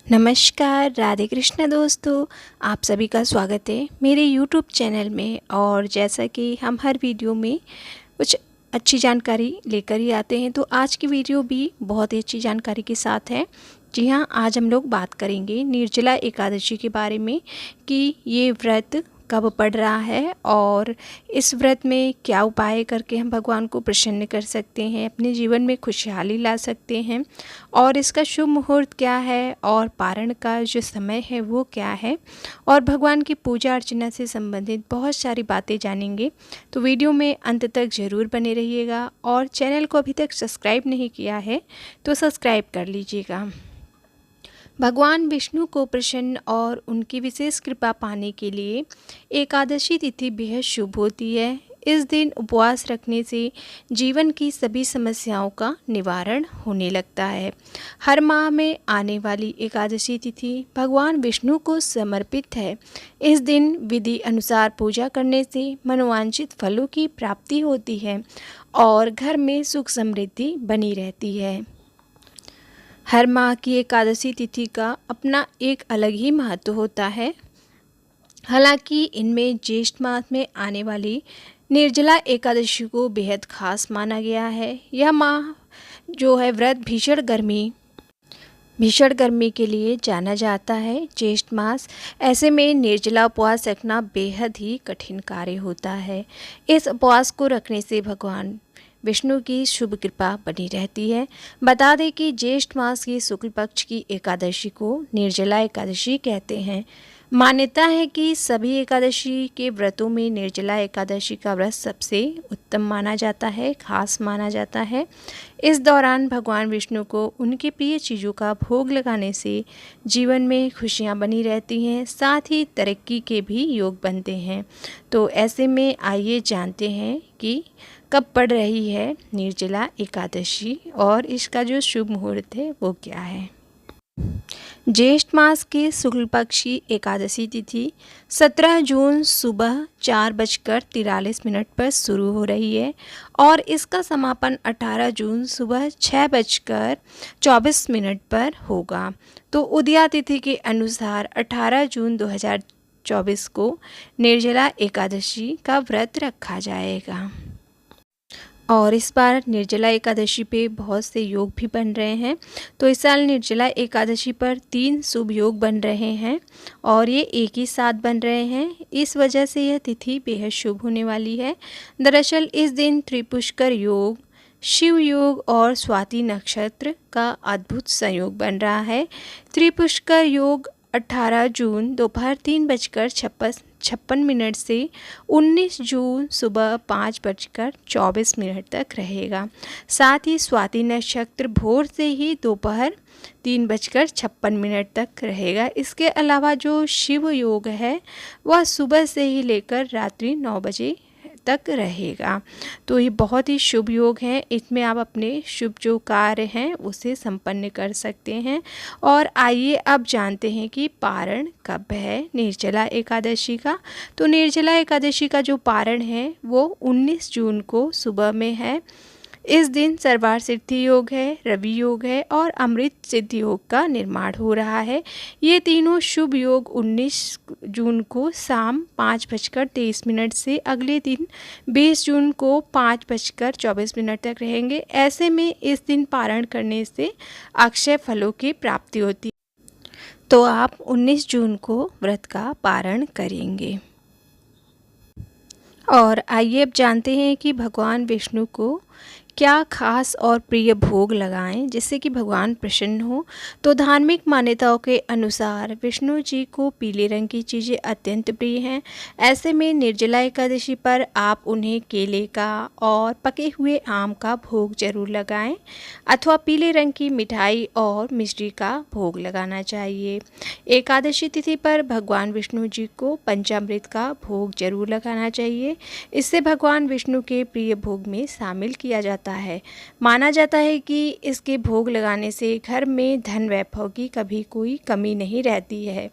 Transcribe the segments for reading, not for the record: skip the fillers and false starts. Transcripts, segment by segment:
नमस्कार, राधे कृष्ण दोस्तों। आप सभी का स्वागत है मेरे यूट्यूब चैनल में। और जैसा कि हम हर वीडियो में कुछ अच्छी जानकारी लेकर ही आते हैं, तो आज की वीडियो भी बहुत ही अच्छी जानकारी के साथ है। जी हाँ, आज हम लोग बात करेंगे निर्जला एकादशी के बारे में कि ये व्रत कब पड़ रहा है और इस व्रत में क्या उपाय करके हम भगवान को प्रसन्न कर सकते हैं, अपने जीवन में खुशहाली ला सकते हैं, और इसका शुभ मुहूर्त क्या है और पारण का जो समय है वो क्या है, और भगवान की पूजा अर्चना से संबंधित बहुत सारी बातें जानेंगे। तो वीडियो में अंत तक ज़रूर बने रहिएगा, और चैनल को अभी तक सब्सक्राइब नहीं किया है तो सब्सक्राइब कर लीजिएगा। भगवान विष्णु को प्रसन्न और उनकी विशेष कृपा पाने के लिए एकादशी तिथि बेहद शुभ होती है। इस दिन उपवास रखने से जीवन की सभी समस्याओं का निवारण होने लगता है। हर माह में आने वाली एकादशी तिथि भगवान विष्णु को समर्पित है। इस दिन विधि अनुसार पूजा करने से मनोवांछित फलों की प्राप्ति होती है और घर में सुख समृद्धि बनी रहती है। हर माह की एकादशी तिथि का अपना एक अलग ही महत्व होता है। हालांकि इनमें ज्येष्ठ मास में आने वाली निर्जला एकादशी को बेहद खास माना गया है। यह माह जो है व्रत भीषण गर्मी के लिए जाना जाता है। ज्येष्ठ मास, ऐसे में निर्जला उपवास रखना बेहद ही कठिन कार्य होता है। इस उपवास को रखने से भगवान विष्णु की शुभ कृपा बनी रहती है। बता दें कि ज्येष्ठ मास की शुक्ल पक्ष की एकादशी को निर्जला एकादशी कहते हैं। मान्यता है कि सभी एकादशी के व्रतों में निर्जला एकादशी का व्रत सबसे उत्तम माना जाता है, खास माना जाता है। इस दौरान भगवान विष्णु को उनके प्रिय चीज़ों का भोग लगाने से जीवन में खुशियां बनी रहती हैं, साथ ही तरक्की के भी योग बनते हैं। तो ऐसे में आइए जानते हैं कि कब पड़ रही है निर्जला एकादशी और इसका जो शुभ मुहूर्त है वो क्या है। ज्येष्ठ मास की शुक्ल पक्ष की एकादशी तिथि 17 जून सुबह 4:43 पर शुरू हो रही है और इसका समापन 18 जून सुबह 6:24 पर होगा। तो उदया तिथि के अनुसार 18 जून 2024 को निर्जला एकादशी का व्रत रखा जाएगा। और इस बार निर्जला एकादशी पे बहुत से योग भी बन रहे हैं। तो इस साल निर्जला एकादशी पर 3 शुभ योग बन रहे हैं और ये एक ही साथ बन रहे हैं। इस वजह से यह तिथि बेहद शुभ होने वाली है। दरअसल इस दिन त्रिपुष्कर योग, शिव योग और स्वाति नक्षत्र का अद्भुत संयोग बन रहा है। त्रिपुष्कर योग 18 जून दोपहर 3:56 से 19 जून सुबह 5:24 तक रहेगा। साथ ही स्वाति नक्षत्र भोर से ही दोपहर 3:56 तक रहेगा। इसके अलावा जो शिव योग है वह सुबह से ही लेकर रात्रि 9 बजे तक रहेगा। तो ये बहुत ही शुभ योग है। इसमें आप अपने शुभ जो कार्य हैं उसे संपन्न कर सकते हैं। और आइए अब जानते हैं कि पारण कब है निर्जला एकादशी का। तो निर्जला एकादशी का जो पारण है वो 19 जून को सुबह में है। इस दिन सर्वार सिद्धि योग है, रवि योग है और अमृत सिद्धि योग का निर्माण हो रहा है। ये तीनों शुभ योग 19 जून को शाम 5:23 से अगले दिन 20 जून को 5:24 तक रहेंगे। ऐसे में इस दिन पारण करने से अक्षय फलों की प्राप्ति होती है। तो आप 19 जून को व्रत का पारण करेंगे। और आइए अब जानते हैं कि भगवान विष्णु को क्या खास और प्रिय भोग लगाएं जिससे कि भगवान प्रसन्न हो। तो धार्मिक मान्यताओं के अनुसार विष्णु जी को पीले रंग की चीज़ें अत्यंत प्रिय हैं। ऐसे में निर्जला एकादशी पर आप उन्हें केले का और पके हुए आम का भोग जरूर लगाएं अथवा पीले रंग की मिठाई और मिश्री का भोग लगाना चाहिए। एकादशी तिथि पर भगवान विष्णु जी को पंचामृत का भोग जरूर लगाना चाहिए। इससे भगवान विष्णु के प्रिय भोग में शामिल किया जाता है। माना जाता है कि इसके भोग लगाने से घर में धन वैभव की कभी कोई कमी नहीं रहती है।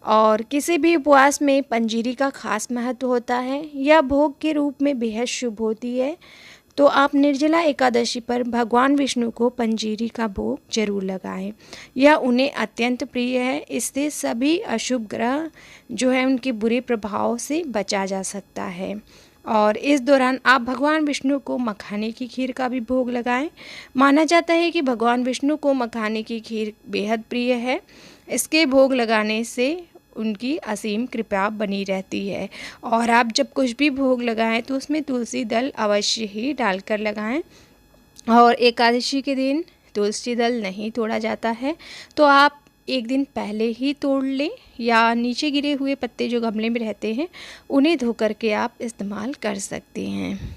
और किसी भी उपवास में पंजीरी का खास महत्व होता है। यह भोग के रूप में बेहद शुभ होती है। तो आप निर्जला एकादशी पर भगवान विष्णु को पंजीरी का भोग जरूर लगाएं। यह उन्हें अत्यंत प्रिय है। इससे सभी अशुभ ग्रह जो है उनके बुरे प्रभाव से बचा जा सकता है। और इस दौरान आप भगवान विष्णु को मखाने की खीर का भी भोग लगाएं। माना जाता है कि भगवान विष्णु को मखाने की खीर बेहद प्रिय है। इसके भोग लगाने से उनकी असीम कृपा बनी रहती है। और आप जब कुछ भी भोग लगाएं तो उसमें तुलसी दल अवश्य ही डालकर लगाएं। और एकादशी के दिन तुलसी दल नहीं तोड़ा जाता है, तो आप एक दिन पहले ही तोड़ लें, या नीचे गिरे हुए पत्ते जो गमले में रहते हैं उन्हें धो करके आप इस्तेमाल कर सकते हैं।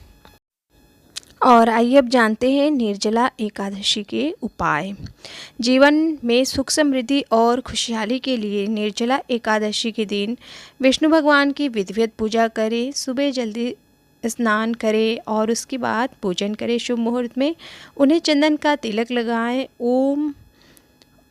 और आइए अब जानते हैं निर्जला एकादशी के उपाय। जीवन में सुख समृद्धि और खुशहाली के लिए निर्जला एकादशी के दिन विष्णु भगवान की विधिवत पूजा करें। सुबह जल्दी स्नान करें और उसके बाद पूजन करें। शुभ मुहूर्त में उन्हें चंदन का तिलक लगाएं। ओम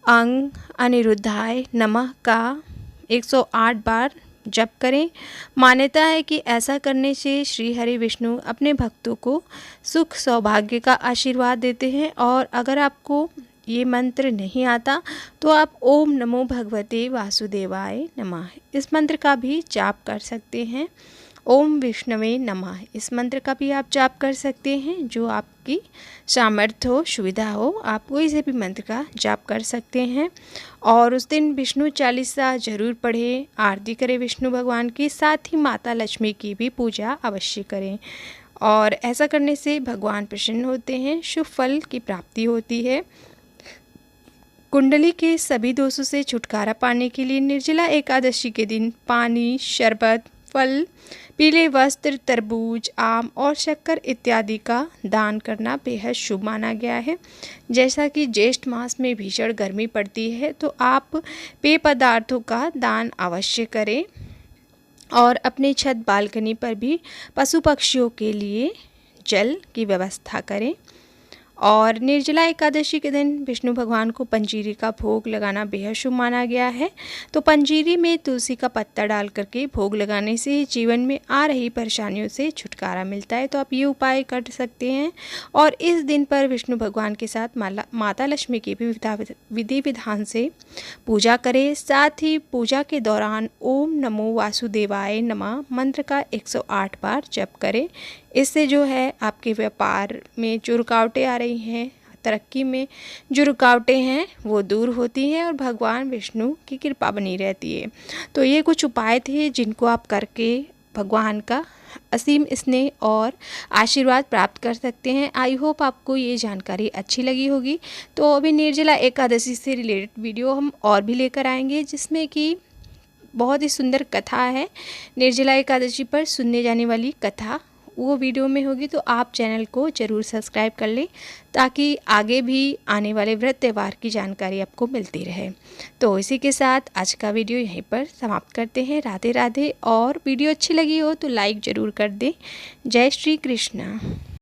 अंग अनिरुद्धाय नमः का 108 बार जप करें। मान्यता है कि ऐसा करने से श्री हरि विष्णु अपने भक्तों को सुख सौभाग्य का आशीर्वाद देते हैं। और अगर आपको ये मंत्र नहीं आता तो आप ओम नमो भगवते वासुदेवाय नमः इस मंत्र का भी जाप कर सकते हैं। ओम विष्णवे नमः इस मंत्र का भी आप जाप कर सकते हैं। जो आपकी सामर्थ्य हो, सुविधा हो, आप कोई से भी मंत्र का जाप कर सकते हैं। और उस दिन विष्णु चालीसा जरूर पढ़ें, आरती करें विष्णु भगवान की, साथ ही माता लक्ष्मी की भी पूजा अवश्य करें। और ऐसा करने से भगवान प्रसन्न होते हैं, शुभ फल की प्राप्ति होती है। कुंडली के सभी दोषों से छुटकारा पाने के लिए निर्जला एकादशी के दिन पानी, शरबत, फल, पीले वस्त्र, तरबूज, आम और शक्कर इत्यादि का दान करना बेहद शुभ माना गया है। जैसा कि ज्येष्ठ मास में भीषण गर्मी पड़ती है, तो आप पेय पदार्थों का दान अवश्य करें। और अपने छत बालकनी पर भी पशु पक्षियों के लिए जल की व्यवस्था करें। और निर्जला एकादशी के दिन विष्णु भगवान को पंजीरी का भोग लगाना बेहद शुभ माना गया है। तो पंजीरी में तुलसी का पत्ता डाल करके भोग लगाने से जीवन में आ रही परेशानियों से छुटकारा मिलता है। तो आप ये उपाय कर सकते हैं। और इस दिन पर विष्णु भगवान के साथ माता लक्ष्मी की भी विधि विधान से पूजा करें। साथ ही पूजा के दौरान ओम नमो वासुदेवाय नमः मंत्र का 108 बार जप करें। इससे जो है आपके व्यापार में जो रुकावटें आ रही हैं, तरक्की में जो रुकावटें हैं वो दूर होती हैं और भगवान विष्णु की कृपा बनी रहती है। तो ये कुछ उपाय थे जिनको आप करके भगवान का असीम स्नेह और आशीर्वाद प्राप्त कर सकते हैं। आई होप आपको ये जानकारी अच्छी लगी होगी। तो अभी निर्जला एकादशी से रिलेटेड वीडियो हम और भी लेकर आएंगे, जिसमें कि बहुत ही सुंदर कथा है। निर्जला एकादशी पर सुनने जाने वाली कथा वो वीडियो में होगी। तो आप चैनल को ज़रूर सब्सक्राइब कर लें, ताकि आगे भी आने वाले व्रत त्यौहार की जानकारी आपको मिलती रहे। तो इसी के साथ आज का वीडियो यहीं पर समाप्त करते हैं। राधे राधे। और वीडियो अच्छी लगी हो तो लाइक ज़रूर कर दें। जय श्री कृष्ण।